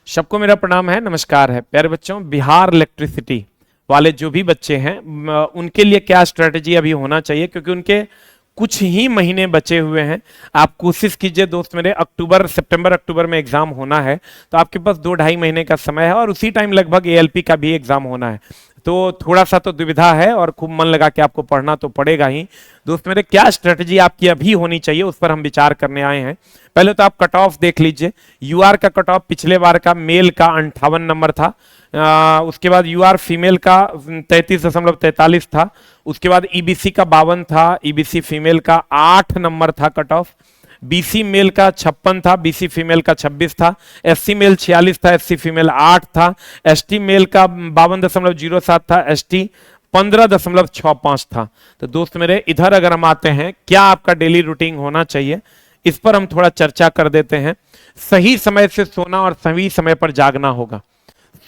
सबको मेरा प्रणाम है, नमस्कार है। प्यारे बच्चों, बिहार इलेक्ट्रिसिटी वाले जो भी बच्चे हैं उनके लिए क्या स्ट्रेटजी अभी होना चाहिए, क्योंकि उनके कुछ ही महीने बचे हुए हैं। आप कोशिश कीजिए दोस्त मेरे, सितंबर अक्टूबर में एग्जाम होना है, तो आपके पास 2-2.5 महीने का समय है और उसी टाइम लगभग एएलपी का भी एग्जाम होना है। तो थोड़ा सा तो दुविधा है और खूब मन लगा के आपको पढ़ना तो पड़ेगा ही। दोस्त मेरे, क्या स्ट्रेटजी आपकी अभी होनी चाहिए उस पर हम विचार करने आए हैं। पहले तो आप कट ऑफ देख लीजिए। यूआर का कट ऑफ पिछले बार का मेल का 58 नंबर था। उसके बाद यूआर फीमेल का 33.43 था। उसके बाद ईबीसी का 52 था। ईबीसी फीमेल का 8 नंबर था कट ऑफ। बीसी मेल का 56 था। बीसी फीमेल का 26 था। एससी मेल 46 था। एससी फीमेल 8 था। एसटी मेल का 52.07 था। एसटी 15.65 था। तो दोस्त मेरे, इधर अगर हम आते हैं, क्या आपका डेली रूटीन होना चाहिए, इस पर हम थोड़ा चर्चा कर देते हैं। सही समय से सोना और सही समय पर जागना होगा।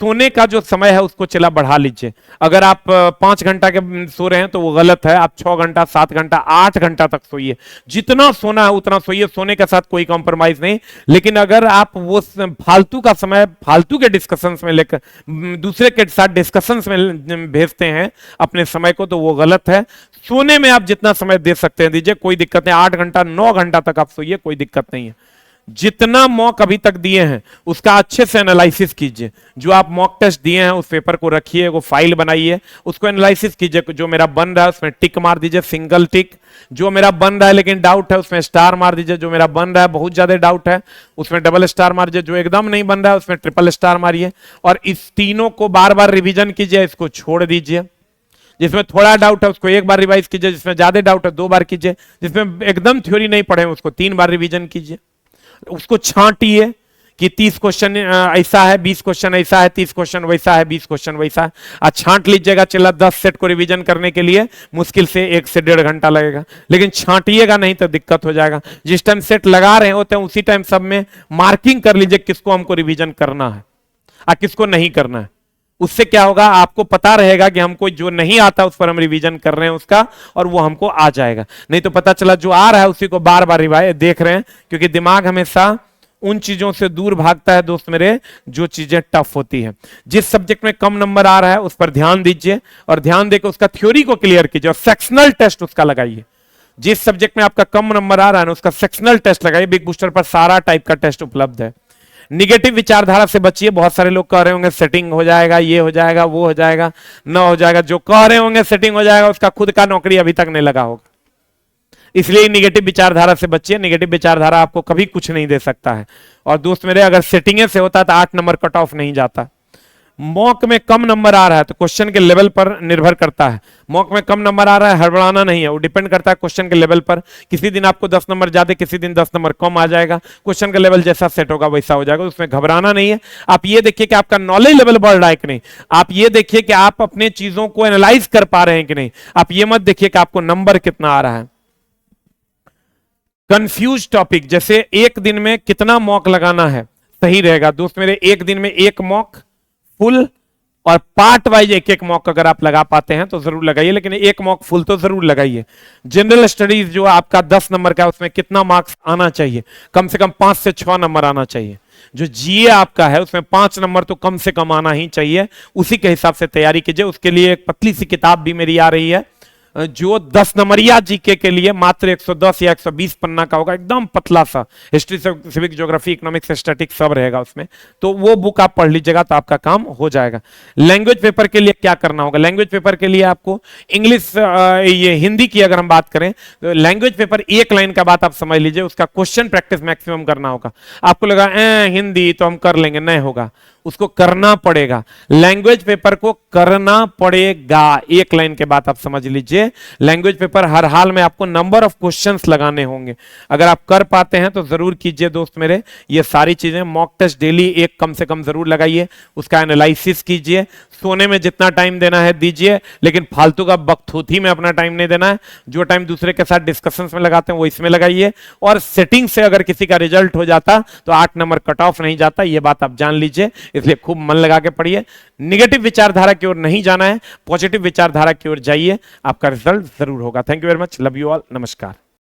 सोने का जो समय है उसको चला बढ़ा लीजिए। अगर आप 5 घंटा के सो रहे हैं तो वो गलत है। आप 6 घंटा, 7 घंटा, 8 घंटा तक सोइए। जितना सोना है उतना सोइए, सोने के साथ कोई कॉम्प्रोमाइज नहीं। लेकिन अगर आप वो फालतू का समय फालतू के डिस्कशंस में लेकर दूसरे के साथ डिस्कशंस में भेजते हैं अपने समय को, तो वो गलत है। सोने में आप जितना समय दे सकते हैं दीजिए, कोई दिक्कत नहीं। 8 घंटा, 9 घंटा तक आप सोइए, कोई दिक्कत नहीं है। जितना मॉक अभी तक दिए हैं उसका अच्छे से एनालिसिस कीजिए। जो आप मॉक टेस्ट दिए हैं उस पेपर को रखिए, वो फाइल बनाइए, उसको एनालिसिस कीजिए। जो मेरा बन रहा है उसमें टिक मार दीजिए, सिंगल टिक। जो मेरा बन रहा है लेकिन डाउट है उसमें स्टार मार दीजिए। जो मेरा बन रहा है बहुत ज्यादा डाउट है उसमें डबल स्टार मार दीजिए। जो एकदम नहीं बन रहा है उसमें ट्रिपल स्टार मारिए। और इस तीनों को बार बार रिविजन कीजिए, इसको छोड़ दीजिए। जिसमें थोड़ा डाउट है उसको 1 बार रिवाइज कीजिए, जिसमें ज्यादा डाउट है 2 बार कीजिए, जिसमें एकदम थ्योरी नहीं पढ़े उसको 3 बार रिवीजन कीजिए। उसको छांटिए कि 30 क्वेश्चन ऐसा है, 20 क्वेश्चन ऐसा है, 30 क्वेश्चन वैसा है, 20 क्वेश्चन वैसा है। आज छांट लीजिएगा। चला 10 सेट को रिवीजन करने के लिए मुश्किल से 1 से 1.5 घंटा लगेगा, लेकिन छांटिएगा नहीं तो दिक्कत हो जाएगा। जिस टाइम सेट लगा रहे होते हैं उसी टाइम सब में मार्किंग कर लीजिए किसको हमको रिवीजन करना है और किसको नहीं करना है। उससे क्या होगा, आपको पता रहेगा कि हमको जो नहीं आता उस पर हम रिवीजन कर रहे हैं उसका, और वो हमको आ जाएगा। नहीं तो पता चला जो आ रहा है उसी को बार बार रिवाइज देख रहे हैं, क्योंकि दिमाग हमेशा उन चीजों से दूर भागता है दोस्त मेरे जो चीजें टफ होती है। जिस सब्जेक्ट में कम नंबर आ रहा है उस पर ध्यान दीजिए और ध्यान देकर उसका थ्योरी को क्लियर कीजिए और सेक्शनल टेस्ट उसका लगाइए। जिस सब्जेक्ट में आपका कम नंबर आ रहा है ना उसका सेक्शनल टेस्ट लगाइए। बिग बूस्टर पर सारा टाइप का टेस्ट उपलब्ध है। निगेटिव विचारधारा से बचिए। बहुत सारे लोग कह रहे होंगे सेटिंग हो जाएगा, ये हो जाएगा, वो हो जाएगा, न हो जाएगा। जो कह रहे होंगे सेटिंग हो जाएगा उसका खुद का नौकरी अभी तक नहीं लगा होगा। इसलिए निगेटिव विचारधारा से बचिए। निगेटिव विचारधारा आपको कभी कुछ नहीं दे सकता है। और दोस्त मेरे, अगर सेटिंग से होता तो 8 नंबर कट ऑफ नहीं जाता। मॉक में कम नंबर आ रहा है तो क्वेश्चन के लेवल पर निर्भर करता है। मॉक में कम नंबर आ रहा है, हड़बड़ाना नहीं है, वो डिपेंड करता है क्वेश्चन के लेवल पर। किसी दिन आपको 10 नंबर ज्यादा, किसी दिन 10 नंबर कम आ जाएगा। क्वेश्चन का लेवल जैसा सेट होगा वैसा हो जाएगा, उसमें घबराना नहीं है। आप ये देखिए कि आपका नॉलेज लेवल बढ़ रहा है कि नहीं। आप ये देखिए कि आप अपने चीजों को एनालाइज कर पा रहे हैं कि नहीं। आप ये मत देखिए कि आपको नंबर कितना आ रहा है। कंफ्यूज टॉपिक, जैसे एक दिन में कितना मॉक लगाना है सही रहेगा दोस्त मेरे। एक दिन में 1 मॉक फुल और पार्ट वाइज 1-1 मॉक अगर आप लगा पाते हैं तो जरूर लगाइए, लेकिन 1 मॉक फुल तो जरूर लगाइए। जनरल स्टडीज जो आपका 10 नंबर का उसमें कितना मार्क्स आना चाहिए, कम से कम 5 से 6 नंबर आना चाहिए। जो जीए आपका है उसमें 5 नंबर तो कम से कम आना ही चाहिए। उसी के हिसाब से तैयारी कीजिए। उसके लिए एक पतली सी किताब भी मेरी आ रही है जो 10 नंबरिया जीके के लिए मात्र 110 या 120 पन्ना का होगा, एकदम पतला सा। History, civic, geography, economics, statics सब रहेगा उसमें। तो वो बुक आप पढ़ लीजिएगा तो आपका काम हो जाएगा। लैंग्वेज पेपर के लिए क्या करना होगा? लैंग्वेज पेपर के लिए आपको इंग्लिश, ये हिंदी की अगर हम बात करें तो लैंग्वेज पेपर 1 लाइन का बात आप समझ लीजिए। उसका क्वेश्चन प्रैक्टिस मैक्सिमम करना होगा। आपको लगा हिंदी तो हम कर लेंगे, नहीं होगा, उसको करना पड़ेगा। लैंग्वेज पेपर को करना पड़ेगा। 1 लाइन के बाद आप समझ लीजिए, लैंग्वेज पेपर हर हाल में आपको नंबर ऑफ क्वेश्चंस लगाने होंगे। अगर आप कर पाते हैं तो जरूर कीजिए दोस्त मेरे ये सारी चीजें। मॉक टेस्ट डेली 1 कम से कम जरूर लगाइए, उसका एनालिसिस कीजिए। सोने में जितना टाइम देना है दीजिए, लेकिन फालतू का बकथूथी में अपना टाइम नहीं देना है। जो टाइम दूसरे के साथ डिस्कशंस में लगाते हैं वो इसमें लगाइए। और सेटिंग से अगर किसी का रिजल्ट हो जाता तो 8 नंबर कट ऑफ नहीं जाता, ये बात आप जान लीजिए। इसलिए खूब मन लगा के पढ़िए। निगेटिव विचारधारा की ओर नहीं जाना है, पॉजिटिव विचारधारा की ओर जाइए, आपका रिजल्ट जरूर होगा। Thank you very much, love you all, नमस्कार।